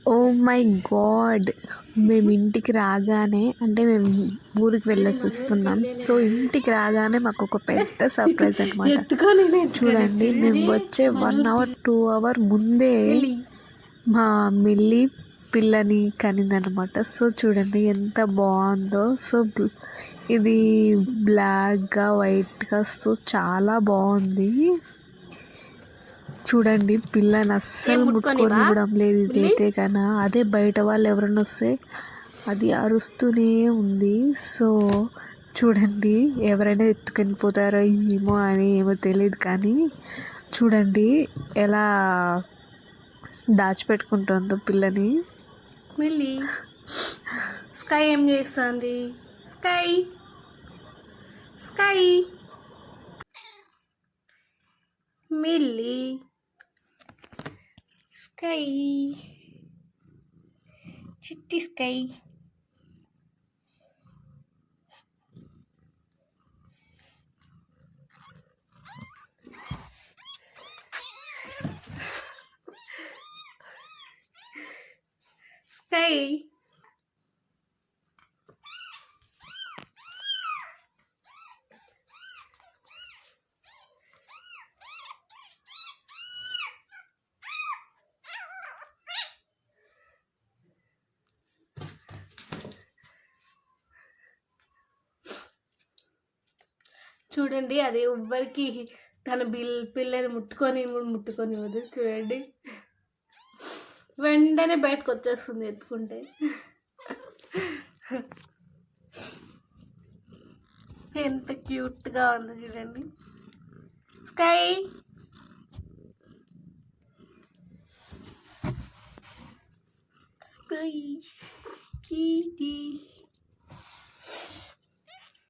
Oh my God! మేము ఇంటికి రాగానే అంటే మేము ఊరికి వెళ్ళేసి వస్తున్నాం. సో ఇంటికి రాగానే మాకు ఒక పెద్ద సర్ప్రైజ్ అనమాట. చూడండి, మేము వచ్చే 1 అవర్ 2 అవర్ ముందే మా మిల్లి పిల్లని కనిందనమాట. సో చూడండి ఎంత బాగుందో. సో ఇది బ్లాక్గా వైట్గా సో చాలా బాగుంది. చూడండి, పిల్లని అస్సలు ముట్టుకొనివ్వడం లేదు ఇదైతే కన్నా. అదే బయట వాళ్ళు ఎవరైనా వస్తే అది అరుస్తూనే ఉంది. సో చూడండి, ఎవరైనా ఎత్తుకొని పోతారో ఏమో అని ఏమో తెలియదు, కానీ చూడండి ఎలా దాచిపెట్టుకుంటుందో పిల్లని. మిల్లి స్కై ఏం చేస్తుంది? స్కై స్కై మిల్లి స్కై చిట్టి స్కై స్కై చూడండి, అది ఎవ్వరికి తన పిల్లని ముట్టుకొనివ్వదు. చూడండి, వెంటనే బయటకు వచ్చేస్తుంది ఎత్తుకుంటే. ఎంత క్యూట్గా ఉందో చూడండి. Sky sky కీటీ